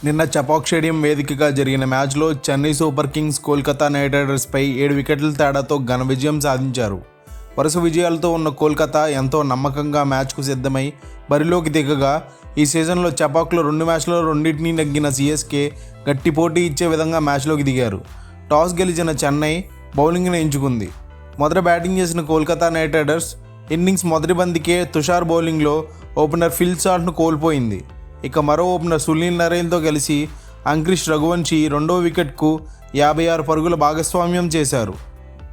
నిన్న చపాక్ స్టేడియం వేదికగా జరిగిన మ్యాచ్లో Chennai super kings Kolkata knight రైడర్స్పై 7 వికెట్ల తేడాతో ఘన విజయం సాధించారు. వరుస విజయాలతో ఉన్న కోల్కతా ఎంతో నమ్మకంగా మ్యాచ్కు సిద్ధమై బరిలోకి దిగగా ఈ సీజన్లో చపాక్లో 2 మ్యాచ్లలో రెండింటినీ నెగ్గిన సిఎస్కే గట్టి పోటీ ఇచ్చే విధంగా మ్యాచ్లోకి దిగారు. టాస్ గెలిచిన చెన్నై బౌలింగ్ను ఎంచుకుంది. మొదట బ్యాటింగ్ చేసిన కోల్కతా నైట్ రైడర్స్ ఇన్నింగ్స్ మొదటి బంతికే తుషార్ బౌలింగ్లో ఓపెనర్ ఫిల్ సాల్ట్ను కోల్పోయింది. ఇక మరో ఓపెనర్ సునీల్ నరైన్తో కలిసి అంక్రిష్ రఘువంశీ రెండో వికెట్కు 56 పరుగుల భాగస్వామ్యం చేశారు.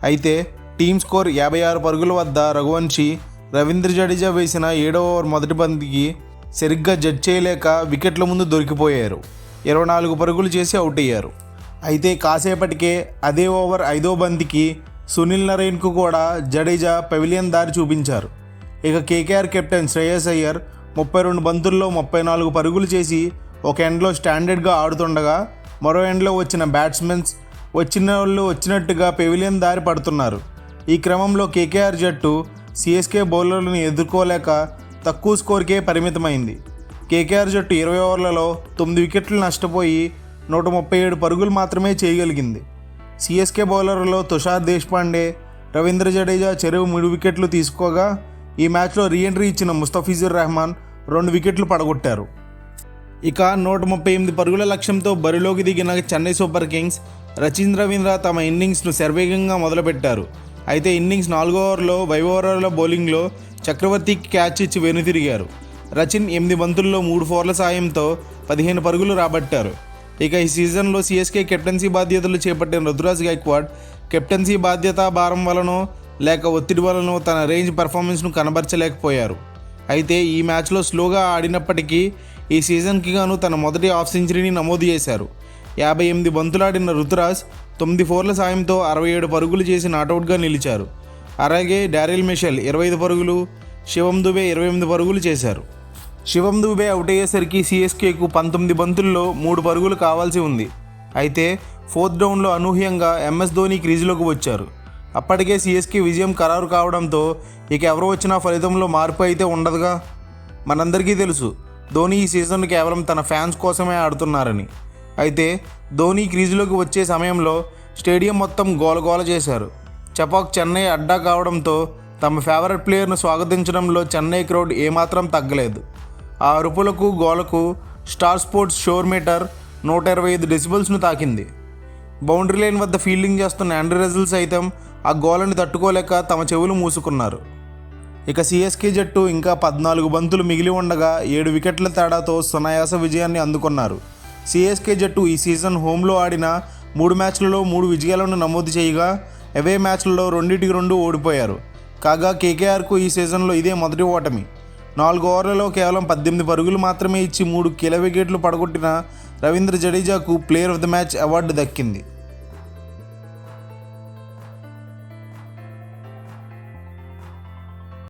అయితే టీమ్ స్కోర్ 56 పరుగుల వద్ద రఘువంశీ రవీంద్ర జడేజా వేసిన 7వ ఓవర్ మొదటి బంతికి సరిగ్గా జడ్జ్ చేయలేక వికెట్ల ముందు దొరికిపోయారు. 24 పరుగులు చేసి అవుట్ అయ్యారు. అయితే కాసేపటికే అదే ఓవర్ 5వ బంతికి సునీల్ నరైన్కు కూడా జడేజా పెవిలియన్ దారి చూపించారు. ఇక కేకేఆర్ కెప్టెన్ శ్రేయస్ అయ్యర్ 32 బంతుల్లో 34 పరుగులు చేసి ఒక ఎండ్లో స్టాండర్డ్గా ఆడుతుండగా మరో ఎండ్లో వచ్చిన బ్యాట్స్మెన్స్ వచ్చిన వాళ్ళు వచ్చినట్టుగా పెవిలియన్ దారి పడుతున్నారు. ఈ క్రమంలో కేకేఆర్ జట్టు సిఎస్కే బౌలర్లను ఎదుర్కోలేక తక్కువ స్కోర్కే పరిమితమైంది. కేకేఆర్ జట్టు 20 ఓవర్లలో 9 వికెట్లు నష్టపోయి 137 పరుగులు మాత్రమే చేయగలిగింది. సిఎస్కే బౌలర్లలో తుషార్ దేశ్పాండే, రవీంద్ర జడేజా చెరువు 3 వికెట్లు తీసుకోగా ఈ మ్యాచ్లో రీఎంట్రీ ఇచ్చిన ముస్తఫిజుర్ రెహమాన్ 2 వికెట్లు పడగొట్టారు. ఇక 138 పరుగుల లక్ష్యంతో బరిలోకి దిగిన చెన్నై సూపర్ కింగ్స్ రచిన్ రవీంద్ర తమ ఇన్నింగ్స్ను శరవేగంగా మొదలుపెట్టారు. అయితే ఇన్నింగ్స్ 4వ ఓవర్లో వైభవరాల బౌలింగ్లో చక్రవర్తికి క్యాచ్ ఇచ్చి వెనుతిరిగారు. రచిన్ 8 బంతుల్లో 3 ఫోర్ల సాయంతో 15 పరుగులు రాబట్టారు. ఇక ఈ సీజన్లో సిఎస్కే కెప్టెన్సీ బాధ్యతలు చేపట్టిన రుతురాజ్ గైక్వాడ్ కెప్టెన్సీ బాధ్యత భారం వలనో లేక ఒత్తిడి వలనో తన రేంజ్ పెర్ఫార్మెన్స్ను కనబరచలేకపోయారు. అయితే ఈ మ్యాచ్లో స్లోగా ఆడినప్పటికీ ఈ సీజన్కి గాను తన మొదటి హాఫ్ సెంచరీని నమోదు చేశారు. 58 బంతులాడిన రుతురాజ్ 9 ఫోర్ల సాయంతో 67 పరుగులు చేసి నాటౌట్గా నిలిచారు. అలాగే డారెల్ మిషెల్ 25 పరుగులు, శివం దుబే 28 పరుగులు చేశారు. శివం దుబే అవుట్ అయ్యేసరికి సిఎస్కేకు 19 బంతుల్లో 3 పరుగులు కావాల్సి ఉంది. అయితే 4th డౌన్లో అనూహ్యంగా ఎంఎస్ ధోని క్రీజులోకి వచ్చారు. అప్పటికే సిఎస్కే విజయం ఖరారు కావడంతో ఇక ఎవరు వచ్చినా ఫలితంలో మార్పు అయితే ఉండదుగా. మనందరికీ తెలుసు ధోని ఈ సీజన్ కేవలం తన ఫ్యాన్స్ కోసమే ఆడుతున్నారని. అయితే ధోని క్రీజులోకి వచ్చే సమయంలో స్టేడియం మొత్తం గోలగోల చేశారు. చపాక్ చెన్నై అడ్డా కావడంతో తమ ఫేవరెట్ ప్లేయర్ను స్వాగతించడంలో చెన్నై క్రౌడ్ ఏమాత్రం తగ్గలేదు. ఆ అరుపులకు గోలకు స్టార్ స్పోర్ట్స్ షోర్ మీటర్ 125 డెసిబల్స్ను తాకింది. బౌండరీ లైన్ వద్ద ఫీల్డింగ్ చేస్తున్న ఆండ్రే రసెల్ సైతం ఆ గోలని తట్టుకోలేక తమ చెవులు మూసుకున్నారు. ఇక సిఎస్కే జట్టు ఇంకా 14 బంతులు మిగిలి ఉండగా 7 వికెట్ల తేడాతో సునాయాస విజయాన్ని అందుకున్నారు. సిఎస్కే జట్టు ఈ సీజన్ హోమ్లో ఆడిన 3 మ్యాచ్లలో 3 విజయాలను నమోదు చేయగా అవే మ్యాచ్లలో 2-2 ఓడిపోయారు. కాగా కేకేఆర్కు ఈ సీజన్లో ఇదే మొదటి ఓటమి. 4 ఓవర్లలో కేవలం 18 పరుగులు మాత్రమే ఇచ్చి 3 కీలక వికెట్లు పడగొట్టిన రవీంద్ర జడేజాకు player of the match award దక్కింది.